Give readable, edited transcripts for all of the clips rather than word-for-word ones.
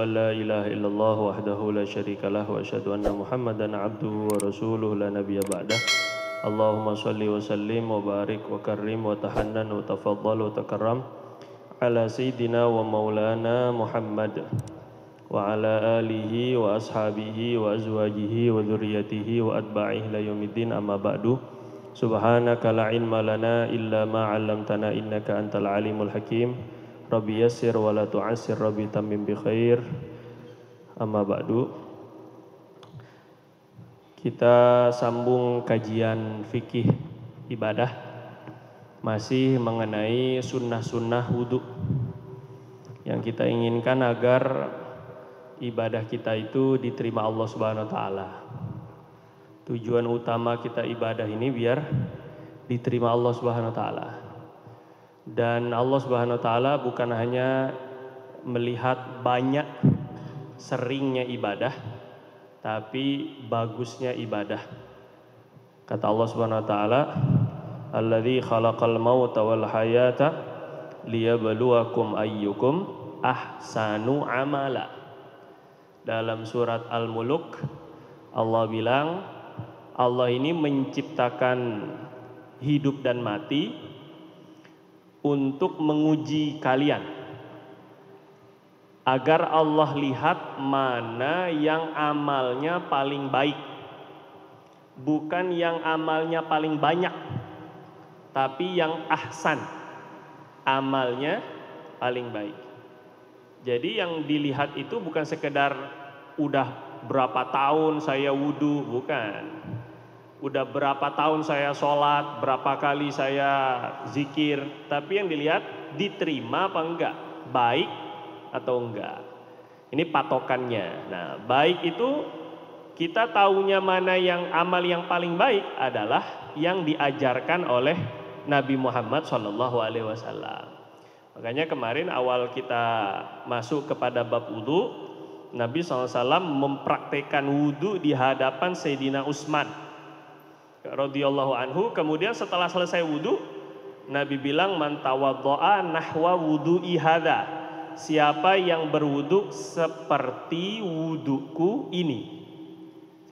an la ilaha illallah wahdahu la syarikalah wa asyhadu anna Muhammadan abduhu wa rasuluh la nabiyya ba'dah. Allahumma shalli wa sallim wa barik wa karrim wa tahannan wa tafaddal wa takarram ala sayyidina wa maulana Muhammad wa ala alihi wa ashabihi wa azwajihi wa dzurriyyatihi wa atba'ihi ila yaumiddin, amma ba'du. Subhanaka la ilma lana illa ma 'allamtana innaka antal alimul hakim. Rabbi yassir wa la tu'assir, Rabbi tammim bi khair. Amma ba'du. Kita sambung kajian fikih ibadah, masih mengenai sunnah-sunnah wudhu yang kita inginkan agar ibadah kita itu diterima Allah Subhanahu wa taala. Tujuan utama kita ibadah ini biar diterima Allah Subhanahu wa taala. Dan Allah Subhanahu wa taala bukan hanya melihat banyak seringnya ibadah, tapi bagusnya ibadah. Kata Allah Subhanahu wa taala, "Alladzi khalaqal mauta wal hayata liyabluwakum ayyukum ahsanu amala." Dalam surat Al-Mulk Allah bilang, Allah ini menciptakan hidup dan mati untuk menguji kalian, agar Allah lihat mana yang amalnya paling baik. Bukan yang amalnya paling banyak, tapi yang ahsan, amalnya paling baik. Jadi yang dilihat itu bukan sekedar udah berapa tahun saya wudhu, bukan. Udah berapa tahun saya sholat, berapa kali saya zikir, tapi yang dilihat diterima apa enggak, baik atau enggak. Ini patokannya. Nah, baik itu kita taunya mana yang amal yang paling baik adalah yang diajarkan oleh Nabi Muhammad SAW. Makanya kemarin awal kita masuk kepada bab wudhu, Nabi SAW mempraktekkan wudhu di hadapan Sayyidina Utsman radhiyallahu anhu. Kemudian setelah selesai wudhu, Nabi bilang, man tawaddo'a nahwa wudhu'i hadza, siapa yang berwudhu seperti wudhuku ini.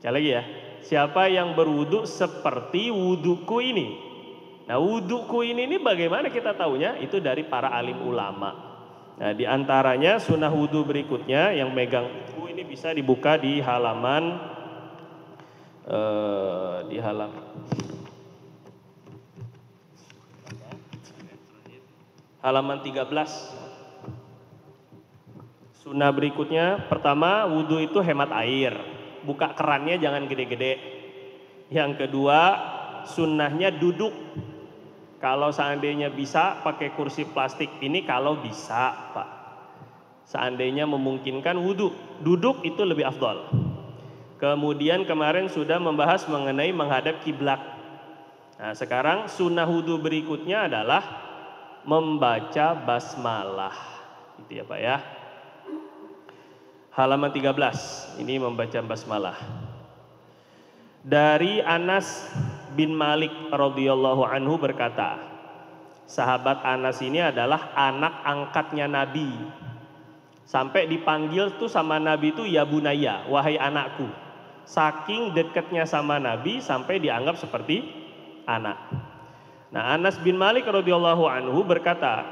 Sekali lagi ya, siapa yang berwudhu seperti wudhuku ini. Nah, wudhuku ini bagaimana kita tahunya? Itu dari para alim ulama. Nah, di antaranya sunnah wudhu berikutnya yang megang buku ini bisa dibuka di halaman 13. Sunnah berikutnya, pertama, wudhu itu hemat air, buka kerannya jangan gede-gede. Yang kedua, sunnahnya duduk. Kalau seandainya bisa pakai kursi plastik ini, kalau bisa Pak, seandainya memungkinkan wudhu, duduk itu lebih afdal. Kemudian kemarin sudah membahas mengenai menghadap kiblat. Nah, sekarang sunnah wudhu berikutnya adalah membaca basmalah. Gitu ya Pak ya. Halaman 13, ini membaca basmalah. Dari Anas bin Malik radhiyallahu anhu berkata, sahabat Anas ini adalah anak angkatnya Nabi. Sampai dipanggil tuh sama Nabi itu ya bunaya, wahai anakku. Saking dekatnya sama Nabi sampai dianggap seperti anak. Nah, Anas bin Malik radhiyallahu anhu berkata,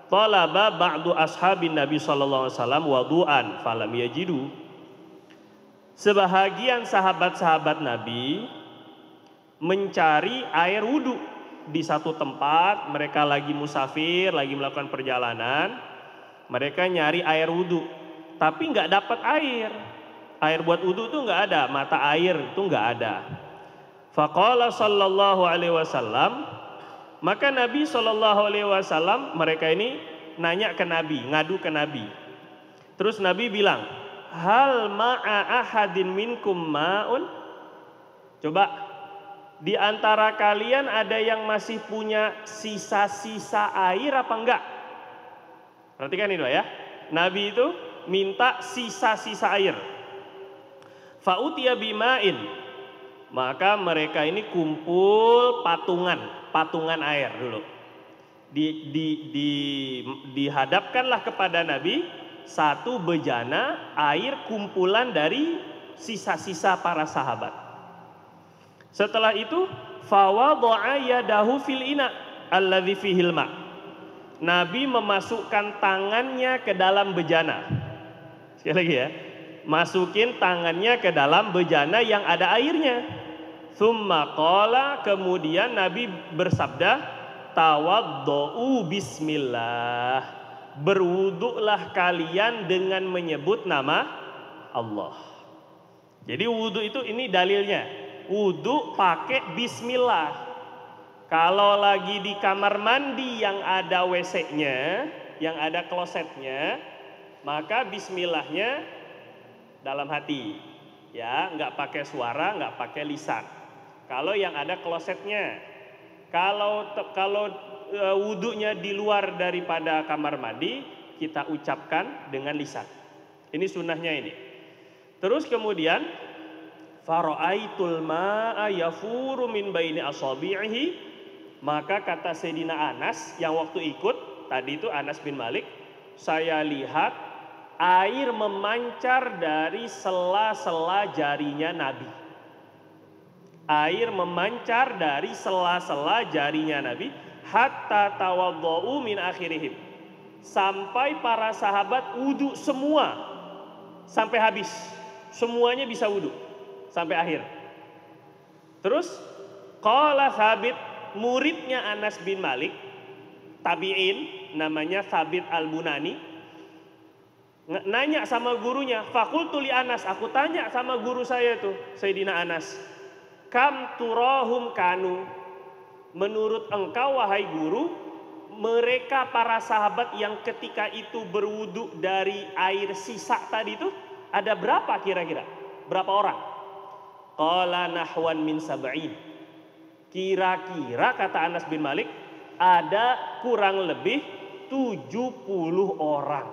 talaba ba'du ashabin Nabi sallallahu alaihi wasallam wudu'an falam yajidu. Sebahagian sahabat-sahabat Nabi mencari air wudhu di satu tempat, mereka lagi musafir, lagi melakukan perjalanan, mereka nyari air wudhu, tapi nggak dapat air. Air buat wudhu tuh nggak ada, mata air tuh nggak ada. Faqala sallallahu alaihi wasallam, maka Nabi sallallahu alaihi wasallam, mereka ini nanya ke Nabi, ngadu ke Nabi. Terus Nabi bilang, hal ma'a ahadin minkum ma'un? Coba, di antara kalian ada yang masih punya sisa-sisa air apa enggak? Perhatikan itu ya. Nabi itu minta sisa-sisa air. Fa'utiya bima'in, maka mereka ini kumpul patungan air dulu. Dihadapkanlah kepada Nabi satu bejana air kumpulan dari sisa-sisa para sahabat. Setelah itu fawadha'a yadahu fil ina alladzi fihil ma. Nabi memasukkan tangannya ke dalam bejana. Sekali lagi ya. Masukin tangannya ke dalam bejana yang ada airnya. Tsumma qala, kemudian Nabi bersabda, tawaddu'u bismillah. Berwuduklah kalian dengan menyebut nama Allah. Jadi wudu itu ini dalilnya. Wudu pakai bismillah. Kalau lagi di kamar mandi yang ada WC-nya, yang ada klosetnya, maka bismillahnya dalam hati. Ya, nggak pakai suara, nggak pakai lisan. Kalau yang ada klosetnya, kalau wudunya di luar daripada kamar mandi, kita ucapkan dengan lisan. Ini sunnahnya ini. Terus kemudian, fara'aitul ma'a yafuru min baini asabi'ihi, maka kata Sayyidina Anas yang waktu ikut, tadi itu Anas bin Malik, saya lihat air memancar dari sela-sela jarinya Nabi. Air memancar dari sela-sela jarinya Nabi hatta tawaddu'u min akhirihim, sampai para sahabat wudu semua sampai habis, semuanya bisa wudu sampai akhir. Terus qala Thabit, muridnya Anas bin Malik, tabi'in, namanya Thabit al-Bunani, nanya sama gurunya, faqultu li Anas, aku tanya sama guru saya tuh Sayyidina Anas, kam turahum kanu, menurut engkau wahai guru, mereka para sahabat yang ketika itu berwudu dari air sisa tadi itu ada berapa kira-kira? Berapa orang? Qala nahwan min sab'in. Kira-kira kata Anas bin Malik ada kurang lebih 70 orang.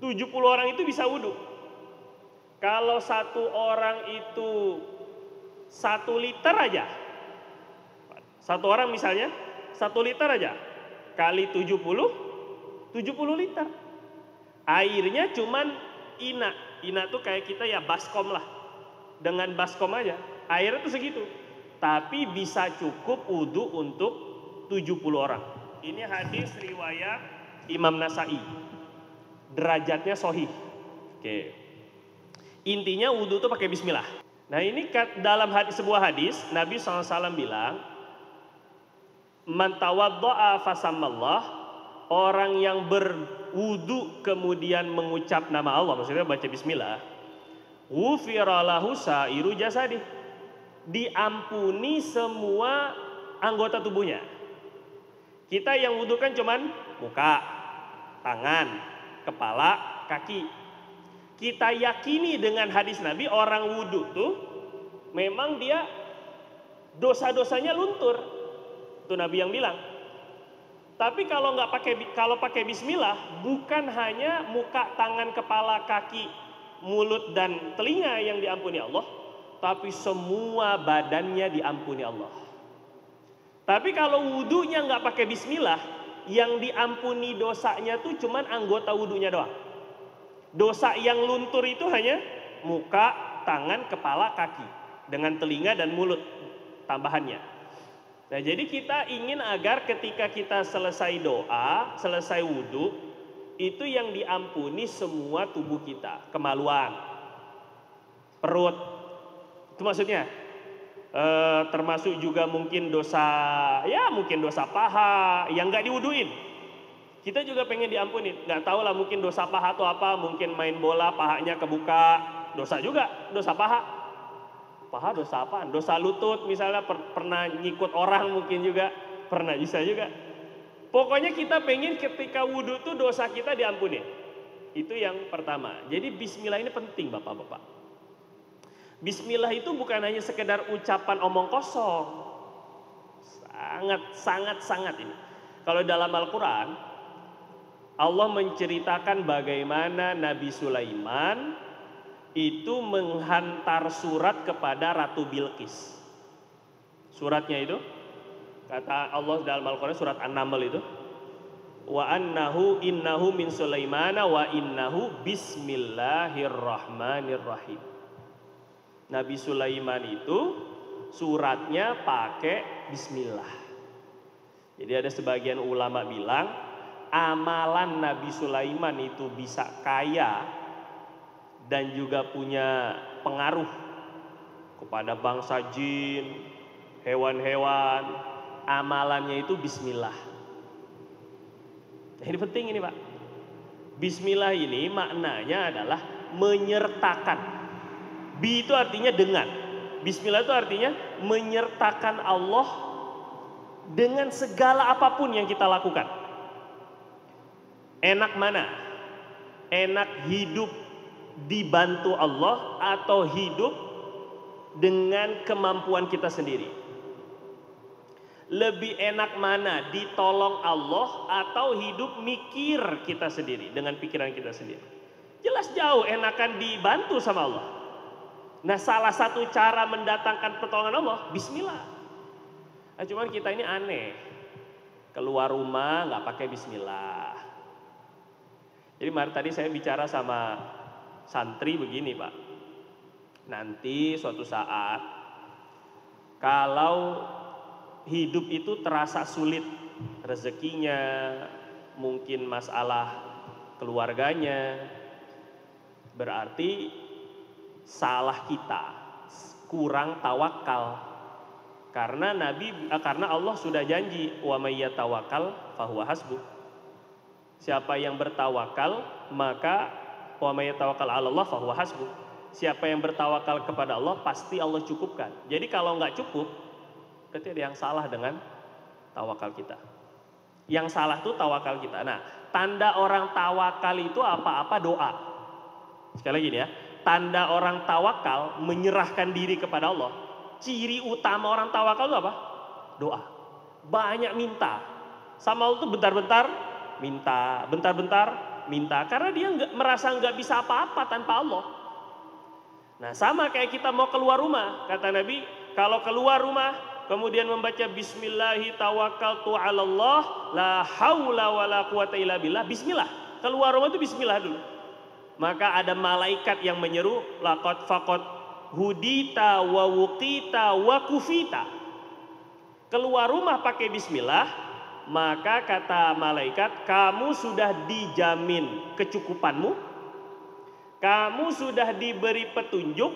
70 orang itu bisa wudu. Kalau satu orang itu 1 liter aja, satu orang misalnya 1 liter aja kali 70 liter. Airnya cuman ina tuh kayak kita ya baskom lah, dengan baskom aja airnya tuh segitu, tapi bisa cukup wudu untuk 70 orang. Ini hadis riwayat Imam Nasai, derajatnya sahih. Oke. Intinya wudu itu pakai bismillah. Nah ini dalam sebuah hadis Nabi SAW bilang, man tawaddo'a fasammallah, orang yang berwudu kemudian mengucap nama Allah, maksudnya baca bismillah, ghufira lahu sairu jasadi, diampuni semua anggota tubuhnya. Kita yang wudu kan cuman muka, tangan, kepala, kaki. Kita yakini dengan hadis Nabi, orang wudu tuh memang dia dosa-dosanya luntur. Itu Nabi yang bilang. Tapi kalau pakai bismillah, bukan hanya muka, tangan, kepala, kaki, mulut dan telinga yang diampuni Allah, tapi semua badannya diampuni Allah. Tapi kalau wudunya nggak pakai bismillah, yang diampuni dosanya tuh cuman anggota wudunya doang. Dosa yang luntur itu hanya muka, tangan, kepala, kaki, dengan telinga dan mulut tambahannya. Nah jadi kita ingin agar ketika kita selesai doa, selesai wudu, itu yang diampuni semua tubuh kita. Kemaluan, perut, itu maksudnya. Termasuk juga mungkin dosa, ya mungkin dosa paha yang gak diwuduin. Kita juga pengen diampuni. Gak tahu lah mungkin dosa paha atau apa, mungkin main bola pahanya kebuka, dosa juga, dosa paha. Paha dosa apaan? Dosa lutut misalnya, pernah ngikut orang mungkin juga, pernah bisa juga. Pokoknya kita pengen ketika wudhu tuh dosa kita diampuni. Itu yang pertama. Jadi bismillah ini penting Bapak-bapak. Bismillah itu bukan hanya sekedar ucapan omong kosong. Sangat ini. Kalau dalam Al-Quran, Allah menceritakan bagaimana Nabi Sulaiman itu menghantar surat kepada Ratu Bilqis. Suratnya itu, kata Allah dalam Al-Quran surat An-Naml itu, wa annahu innahu min Sulaimana wa innahu bismillahirrahmanirrahim. Nabi Sulaiman itu suratnya pakai bismillah. Jadi ada sebagian ulama bilang amalan Nabi Sulaiman itu bisa kaya dan juga punya pengaruh kepada bangsa jin, hewan-hewan. Amalannya itu bismillah. Ini penting ini Pak. Bismillah ini maknanya adalah menyertakan. Bi itu artinya dengan. Bismillah itu artinya menyertakan Allah dengan segala apapun yang kita lakukan. Enak mana? Enak hidup dibantu Allah atau hidup dengan kemampuan kita sendiri? Lebih enak mana? Ditolong Allah atau hidup mikir kita sendiri dengan pikiran kita sendiri? Jelas jauh enakan dibantu sama Allah. Nah, salah satu cara mendatangkan pertolongan Allah bismillah. Nah, cuman kita ini aneh. Keluar rumah nggak pakai bismillah. Jadi tadi saya bicara sama santri begini Pak. Nanti suatu saat kalau hidup itu terasa sulit, rezekinya, mungkin masalah keluarganya, berarti salah kita, kurang tawakal. Karena Allah sudah janji, wa may yatawakkal fahuwa hasbuh. Siapa yang bertawakal, maka wa may yatawakkal 'ala Allah fahuwa hasbuh. Siapa yang bertawakal kepada Allah, pasti Allah cukupkan. Jadi kalau nggak cukup, berarti ada yang salah dengan tawakal kita. Yang salah tuh tawakal kita. Nah, tanda orang tawakal itu apa-apa doa. Sekali lagi nih ya, tanda orang tawakal menyerahkan diri kepada Allah. Ciri utama orang tawakal itu apa? Doa. Banyak minta. Sama Allah tuh bentar-bentar minta, bentar-bentar minta. Karena dia merasa nggak bisa apa-apa tanpa Allah. Nah, sama kayak kita mau keluar rumah. Kata Nabi, kalau keluar rumah kemudian membaca bismillahi tawakkaltu 'alallah la haula wala quwata illa billah. Bismillah. Keluar rumah itu bismillah dulu. Maka ada malaikat yang menyeru, laqad faqad hudita wa wuqita wa kufita. Keluar rumah pakai bismillah, maka kata malaikat, kamu sudah dijamin kecukupanmu, kamu sudah diberi petunjuk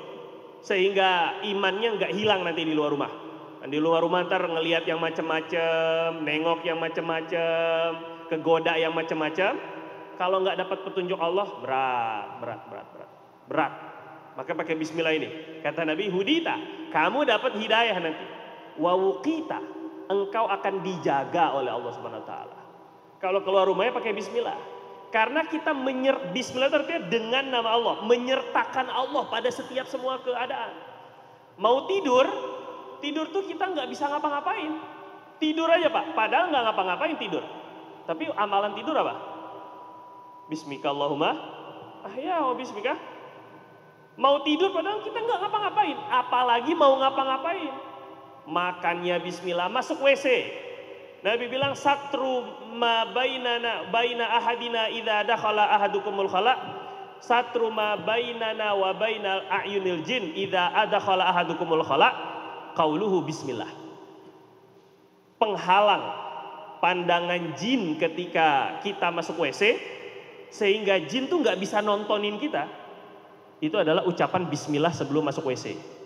sehingga imannya nggak hilang nanti di luar rumah. Dan di luar rumah ntar ngelihat yang macam-macam, nengok yang macam-macam, kegoda yang macam-macam. Kalau nggak dapat petunjuk Allah, berat. Maka pakai bismillah ini. Kata Nabi, hudita, kamu dapat hidayah nanti. Wa wuqita, engkau akan dijaga oleh Allah Subhanahu wa taala. Kalau keluar rumahnya pakai bismillah. Karena kita bismillah artinya dengan nama Allah, menyertakan Allah pada setiap semua keadaan. Mau tidur tuh kita nggak bisa ngapa-ngapain. Tidur aja Pak, padahal nggak ngapa-ngapain tidur. Tapi amalan tidur apa? Bismika Allahumma ahya wa bismika. Mau tidur padahal kita nggak ngapa-ngapain, apalagi mau ngapa-ngapain. Makannya bismillah, masuk WC. Nabi bilang satru ma baina ahadina idza dakhala ahadukumul khala, satru ma bainana wa bainal a'yunil jin idza adkhala ahadukumul khala, qauluhu bismillah. Penghalang pandangan jin ketika kita masuk WC, sehingga jin tuh nggak bisa nontonin kita, itu adalah ucapan bismillah sebelum masuk WC.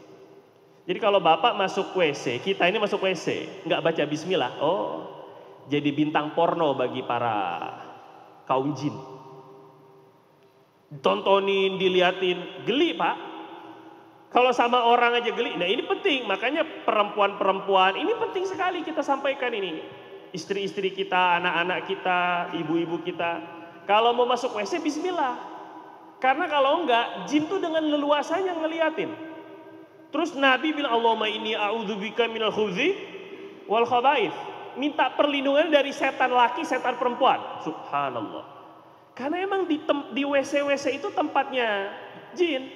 Jadi kalau bapak masuk WC, kita ini masuk WC nggak baca bismillah, oh jadi bintang porno bagi para kaum jin. Tontonin, diliatin, geli Pak. Kalau sama orang aja geli. Nah ini penting, makanya perempuan-perempuan ini penting sekali kita sampaikan ini. Istri-istri kita, anak-anak kita, ibu-ibu kita. Kalau mau masuk WC bismillah. Karena kalau enggak, jin tuh dengan leluasanya ngeliatin. Terus Nabi bilang, Allahumma inni a'udzubika minal khubthi wal khaba'ith. Minta perlindungan dari setan laki, setan perempuan. Subhanallah. Karena emang di WC-WC itu tempatnya jin.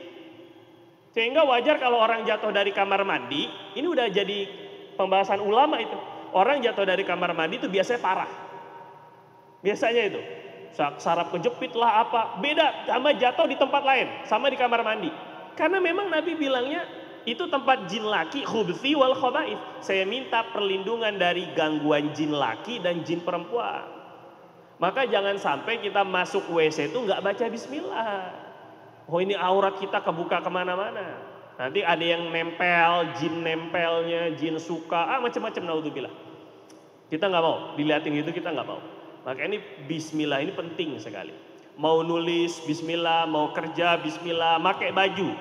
Sehingga wajar kalau orang jatuh dari kamar mandi, ini udah jadi pembahasan ulama itu. Orang jatuh dari kamar mandi itu biasanya parah. Biasanya itu. Saraf kejepit lah apa. Beda sama jatuh di tempat lain. Sama di kamar mandi. Karena memang Nabi bilangnya itu tempat jin laki, khubthi wal khaba'ith. Saya minta perlindungan dari gangguan jin laki dan jin perempuan. Maka jangan sampai kita masuk WC itu nggak baca bismillah. Oh ini aurat kita kebuka kemana-mana. Nanti ada yang nempel, jin nempelnya, jin suka, macam-macam, naudzubillah. Kita nggak mau, dilihatin gitu kita nggak mau. Maka ini bismillah ini penting sekali. Mau nulis bismillah, mau kerja bismillah, pakai baju.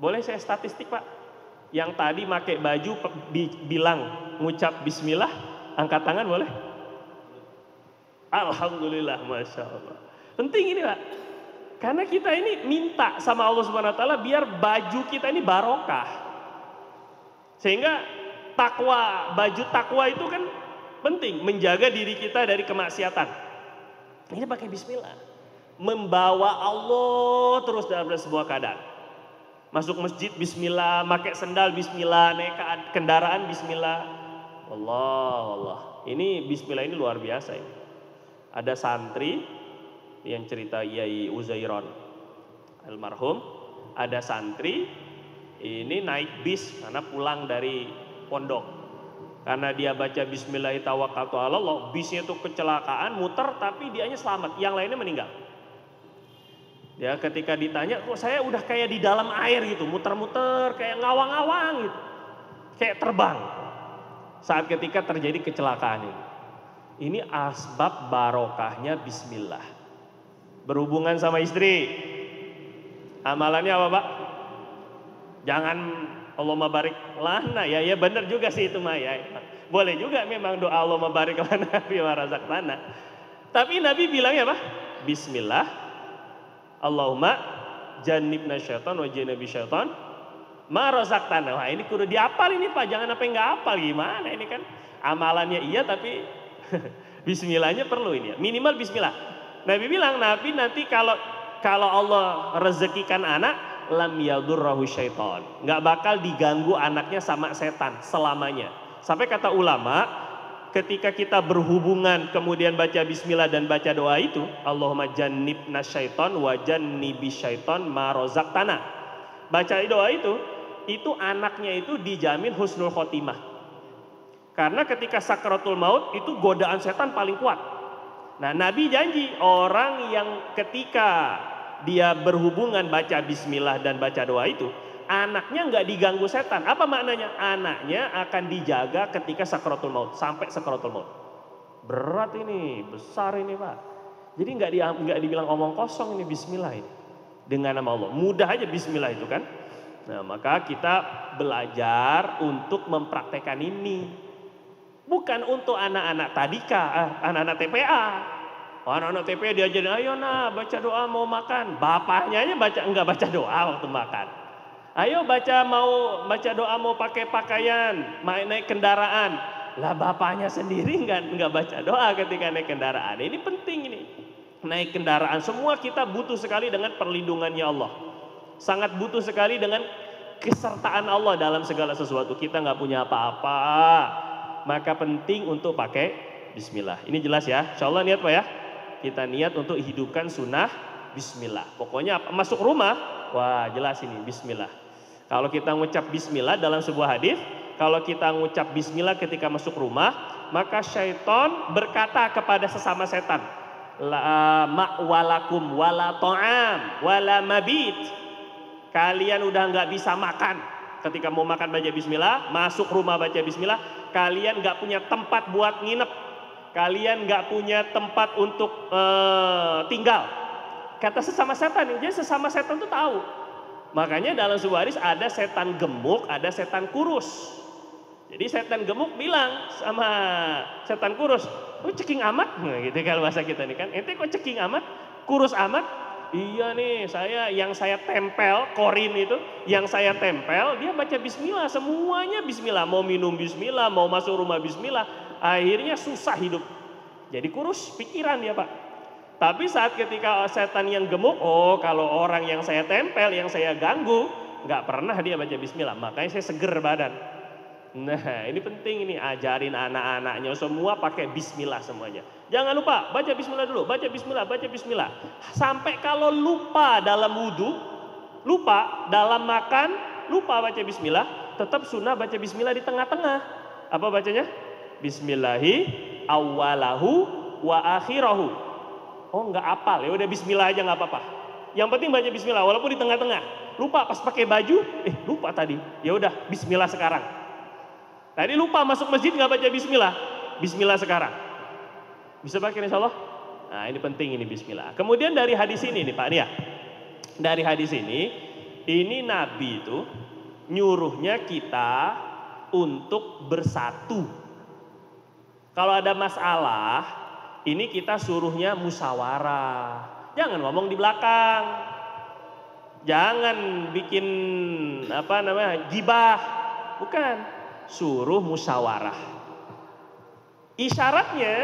Boleh saya statistik Pak? Yang tadi pakai baju bilang ngucap bismillah, angkat tangan boleh? Alhamdulillah, Masya Allah. Penting ini Pak. Karena kita ini minta sama Allah Subhanahu Wa Taala biar baju kita ini barokah. Sehingga takwa, baju takwa itu kan penting. Menjaga diri kita dari kemaksiatan. Ini pakai bismillah. Membawa Allah terus dalam sebuah keadaan. Masuk masjid bismillah, pakai sendal bismillah, naik kendaraan bismillah. Allah. Ini bismillah ini luar biasa ini. Ada santri yang cerita Yai Uzairon almarhum, ada santri ini naik bis karena pulang dari pondok. Karena dia baca bismillah tawakkaltu 'ala Allah, bisnya itu kecelakaan muter tapi dianya selamat, yang lainnya meninggal. Ya ketika ditanya, kok saya udah kayak di dalam air gitu, muter-muter kayak ngawang-ngawang gitu. Kayak terbang. Saat ketika terjadi kecelakaan ini. Ini asbab barokahnya bismillah. Berhubungan sama istri. Amalannya apa Pak? Jangan Allahumma barik lana ya. Ya benar juga sih itu mah ya. Boleh juga memang doa Allahumma barik lana fi ma razaqtana. Tapi Nabi bilangnya apa? Bismillah. Allahumma jannibna syaitan wa jannibi syaitan ma razaqtana. Wah ini kudu dihafal ini Pak. Jangan apa enggak hafal gimana ini kan. Amalannya iya tapi bismillahnya perlu ini ya. Minimal bismillah. Nabi bilang, Nabi nanti kalau Allah rezekikan anak, lam yadurrahu syaitan. Nggak bakal diganggu anaknya sama setan selamanya. Sampai kata ulama, ketika kita berhubungan kemudian baca bismillah dan baca doa itu, Allahumma jannibna syaitan wa jannibi syaitan ma razaqtana. Baca doa itu anaknya itu dijamin husnul khotimah. Karena ketika sakratul maut itu godaan setan paling kuat. Nah Nabi janji orang yang ketika dia berhubungan baca bismillah dan baca doa itu, anaknya nggak diganggu setan. Apa maknanya? Anaknya akan dijaga ketika sakratul maut, sampai sakratul maut. Berat ini, besar ini Pak. Jadi nggak dibilang omong kosong ini bismillah ini. Dengan nama Allah, mudah aja bismillah itu kan. Nah maka kita belajar untuk mempraktekkan ini. Bukan untuk anak-anak tadika, anak-anak TPA. Anak-anak TPA diajarin, ayo nah baca doa mau makan. Bapaknya aja nggak baca doa waktu makan. Ayo baca doa mau pakai pakaian, naik kendaraan. Lah bapaknya sendiri nggak baca doa ketika naik kendaraan. Ini penting ini. Naik kendaraan semua kita butuh sekali dengan perlindungannya Allah. Sangat butuh sekali dengan kesertaan Allah dalam segala sesuatu. Kita nggak punya apa-apa. Maka penting untuk pakai bismillah. Ini jelas ya. Insya Allah niat Pak ya. Kita niat untuk hidupkan sunnah bismillah. Pokoknya masuk rumah, wah jelas ini bismillah. Kalau kita ngucap bismillah dalam sebuah hadis, kalau kita ngucap bismillah ketika masuk rumah, maka syaitan berkata kepada sesama setan, la ma'walakum wala ta'am wala mabit. Kalian udah nggak bisa makan. Ketika mau makan baca bismillah, masuk rumah baca bismillah, kalian gak punya tempat buat nginep, kalian gak punya tempat untuk tinggal. Kata sesama setan, jadi sesama setan itu tahu. Makanya dalam sebuah hadis ada setan gemuk, ada setan kurus. Jadi setan gemuk bilang sama setan kurus, oh ceking amat, nah, gitu kalau bahasa kita nih kan, ente kok ceking amat, kurus amat. Iya nih, yang saya tempel, korin itu, yang saya tempel, dia baca bismillah, semuanya bismillah. Mau minum bismillah, mau masuk rumah bismillah. Akhirnya susah hidup. Jadi kurus pikiran ya Pak. Tapi saat ketika setan yang gemuk, oh kalau orang yang saya tempel, yang saya ganggu, nggak pernah dia baca bismillah. Makanya saya seger badan. Nah, ini penting ini, ajarin anak-anaknya semua pakai bismillah semuanya. Jangan lupa baca bismillah dulu, baca bismillah, baca bismillah. Sampai kalau lupa dalam wudhu, lupa dalam makan, lupa baca bismillah, tetap sunnah baca bismillah di tengah-tengah. Apa bacanya? Bismillahi awwalahu wa akhirahu. Oh, nggak apal, ya udah bismillah aja nggak apa-apa. Yang penting baca bismillah walaupun di tengah-tengah. Lupa pas pakai baju, lupa tadi. Ya udah bismillah sekarang. Tadi lupa masuk masjid nggak baca bismillah. Bismillah sekarang. Bisa pakai insya Allah? Nah, ini penting ini bismillah. Kemudian dari hadis ini nih Pak Nia. Dari hadis ini Nabi itu nyuruhnya kita untuk bersatu. Kalau ada masalah, ini kita suruhnya musyawarah. Jangan ngomong di belakang. Jangan bikin gibah. Bukan. Suruh musyawarah. Isyaratnya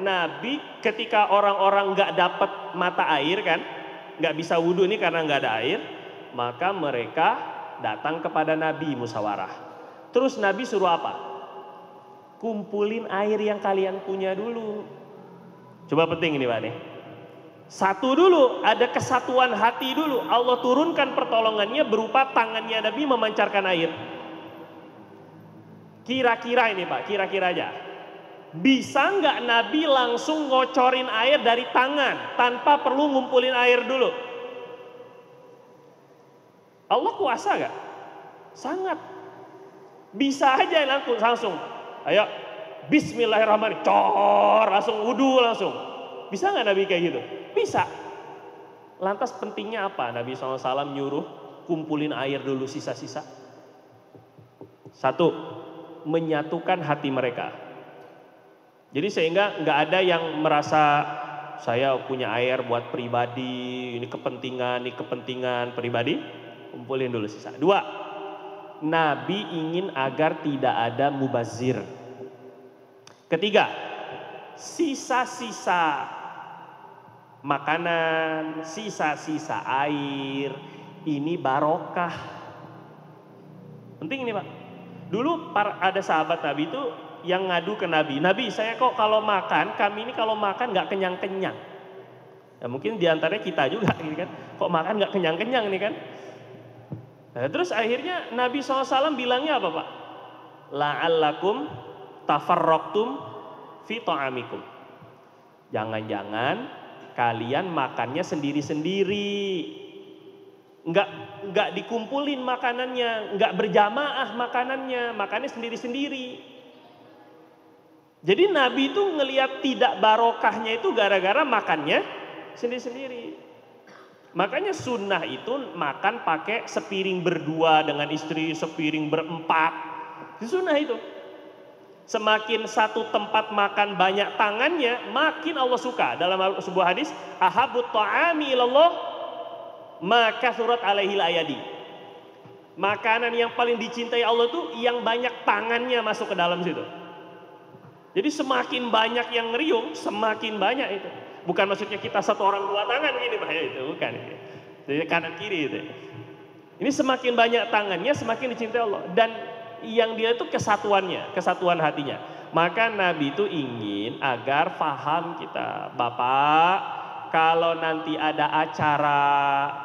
Nabi ketika orang-orang nggak dapat mata air kan, nggak bisa wudhu ini karena nggak ada air, maka mereka datang kepada Nabi musyawarah. Terus Nabi suruh apa? Kumpulin air yang kalian punya dulu. Coba penting ini Pak nih. Satu dulu, ada kesatuan hati dulu. Allah turunkan pertolongannya berupa tangannya Nabi memancarkan air. Kira-kira ini Pak, kira-kira aja. Bisa nggak Nabi langsung ngocorin air dari tangan tanpa perlu ngumpulin air dulu? Allah kuasa nggak? Sangat. Bisa aja langsung. Ayo, bismillahirrahmanirrahim. Cor, langsung wudhu langsung. Bisa nggak Nabi kayak gitu? Bisa. Lantas pentingnya apa? Nabi SAW nyuruh kumpulin air dulu sisa-sisa. Satu, menyatukan hati mereka. Jadi sehingga nggak ada yang merasa saya punya air buat pribadi, ini kepentingan pribadi, kumpulin dulu sisa. Dua, Nabi ingin agar tidak ada mubazir. Ketiga, sisa-sisa makanan, sisa-sisa air, ini barokah. Penting ini Pak. Dulu ada sahabat Nabi itu yang ngadu ke Nabi. Nabi, saya kok kalau makan, kami ini kalau makan nggak kenyang-kenyang. Ya mungkin diantaranya kita juga, gitu kan. Kok makan nggak kenyang-kenyang nih kan? Nah, terus akhirnya Nabi SAW bilangnya apa Pak? La'allakum tafarraqtum fi ta'amikum. Jangan-jangan kalian makannya sendiri-sendiri. Enggak dikumpulin makanannya, enggak berjamaah makannya sendiri-sendiri. Jadi Nabi itu ngelihat tidak barokahnya itu gara-gara makannya sendiri-sendiri. Makanya sunnah itu makan pakai sepiring berdua dengan istri, sepiring berempat. Itu sunnah itu. Semakin satu tempat makan banyak tangannya, makin Allah suka. Dalam sebuah hadis, ahabut ta'ami ilallah maka surat alaihil ayadi. Makanan yang paling dicintai Allah itu yang banyak tangannya masuk ke dalam situ. Jadi semakin banyak yang ngeriung, semakin banyak itu. Bukan maksudnya kita satu orang dua tangan ini bahaya itu, bukan. Jadi kanan kiri itu. Ini semakin banyak tangannya, semakin dicintai Allah. Dan yang dia itu kesatuannya, kesatuan hatinya. Maka Nabi itu ingin agar paham kita, Bapak, kalau nanti ada acara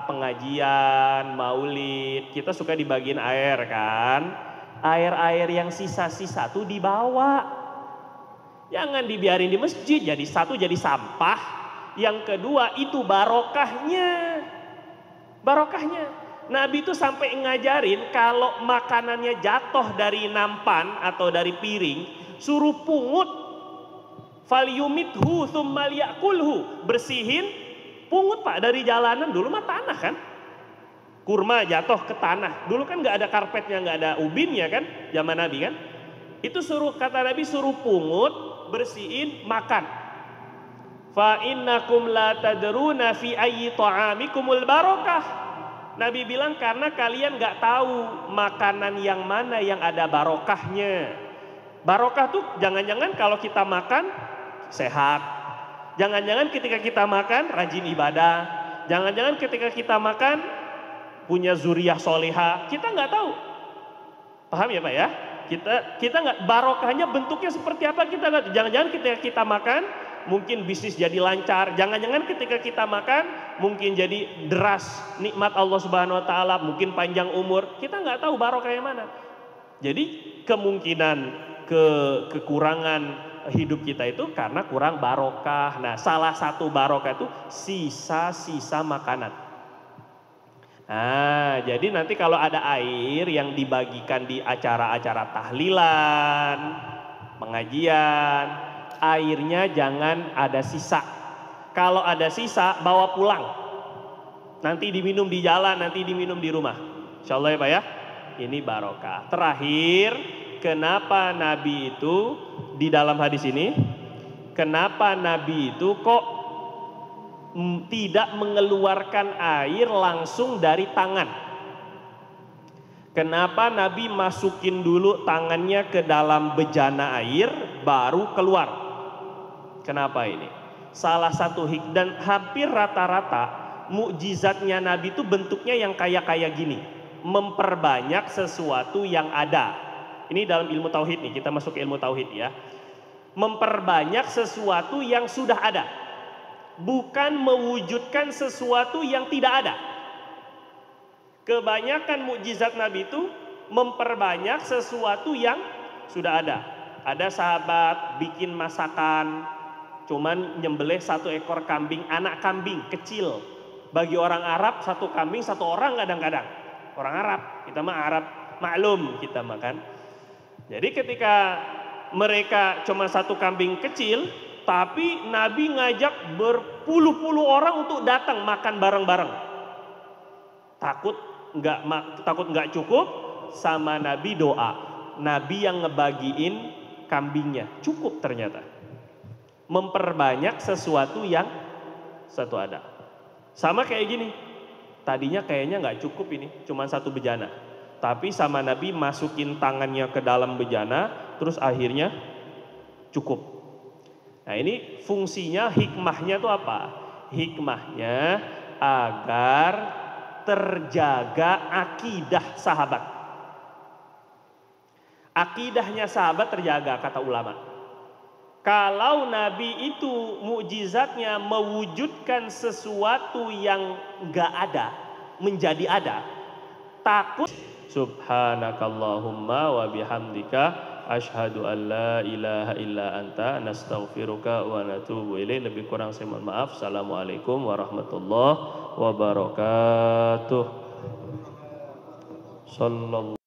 pengajian, maulid, kita suka dibagiin air kan. Air-air yang sisa-sisa tuh dibawa. Jangan dibiarin di masjid, jadi satu jadi sampah. Yang kedua itu barokahnya. Barokahnya. Nabi itu sampai ngajarin kalau makanannya jatuh dari nampan atau dari piring, suruh pungut. Falyumithu tsumma liyakulhu, bersihin, pungut Pak dari jalanan. Dulu mah tanah kan, kurma jatuh ke tanah. Dulu kan nggak ada karpetnya, nggak ada ubinnya kan, zaman Nabi kan. Itu suruh, kata Nabi, suruh pungut, bersihin, makan. Fa innakum la tadruna fi ayyi ta'amikumul barakah. Nabi bilang karena kalian nggak tahu makanan yang mana yang ada barokahnya. Barokah tuh jangan-jangan kalau kita makan sehat. Jangan-jangan ketika kita makan rajin ibadah. Jangan-jangan ketika kita makan punya zuriyah soleha. Kita nggak tahu. Paham ya Pak ya? Kita nggak, barokahnya bentuknya seperti apa kita nggak. Jangan-jangan ketika kita makan mungkin bisnis jadi lancar, jangan-jangan ketika kita makan mungkin jadi deras nikmat Allah Subhanahu Wa Taala, mungkin panjang umur, kita nggak tahu barokahnya mana. Jadi kemungkinan kekurangan hidup kita itu karena kurang barokah. Nah, salah satu barokah itu sisa-sisa makanan. Nah, jadi nanti kalau ada air yang dibagikan di acara-acara tahlilan, pengajian, airnya jangan ada sisa. Kalau ada sisa, bawa pulang. Nanti diminum di jalan, nanti diminum di rumah. Insya Allah ya Pak ya. Ini barokah. Terakhir, kenapa Nabi itu di dalam hadis ini, kenapa Nabi itu kok tidak mengeluarkan air langsung dari tangan? Kenapa Nabi masukin dulu tangannya ke dalam bejana air baru keluar? Kenapa ini? Salah satu dan hampir rata-rata mukjizatnya Nabi itu bentuknya yang kayak gini, memperbanyak sesuatu yang ada. Ini dalam ilmu tauhid nih, kita masuk ke ilmu tauhid ya. Memperbanyak sesuatu yang sudah ada, bukan mewujudkan sesuatu yang tidak ada. Kebanyakan mukjizat Nabi itu memperbanyak sesuatu yang sudah ada. Ada sahabat bikin masakan, cuman nyembelih 1 ekor kambing, anak kambing kecil. Bagi orang Arab 1 kambing 1 orang kadang-kadang. Orang Arab, kita mah Arab maklum kita makan. Jadi ketika mereka cuma 1 kambing kecil, tapi Nabi ngajak berpuluh-puluh orang untuk datang makan bareng-bareng. Takut nggak cukup, sama Nabi doa. Nabi yang ngebagiin kambingnya, cukup ternyata. Memperbanyak sesuatu yang satu ada. Sama kayak gini, tadinya kayaknya nggak cukup ini, cuma 1 bejana. Tapi sama Nabi masukin tangannya ke dalam bejana, terus akhirnya cukup. Nah ini fungsinya, hikmahnya tuh apa? Hikmahnya agar terjaga akidah sahabat. Akidahnya sahabat terjaga, kata ulama. Kalau Nabi itu mukjizatnya mewujudkan sesuatu yang nggak ada menjadi ada, takut. Subhanakallahumma wa bihamdika asyhadu an la ilaha illa anta nastaghfiruka wa natubu ilaih. Lebih kurang saya mohon maaf. Assalamualaikum warahmatullahi wabarakatuh. Sallallahu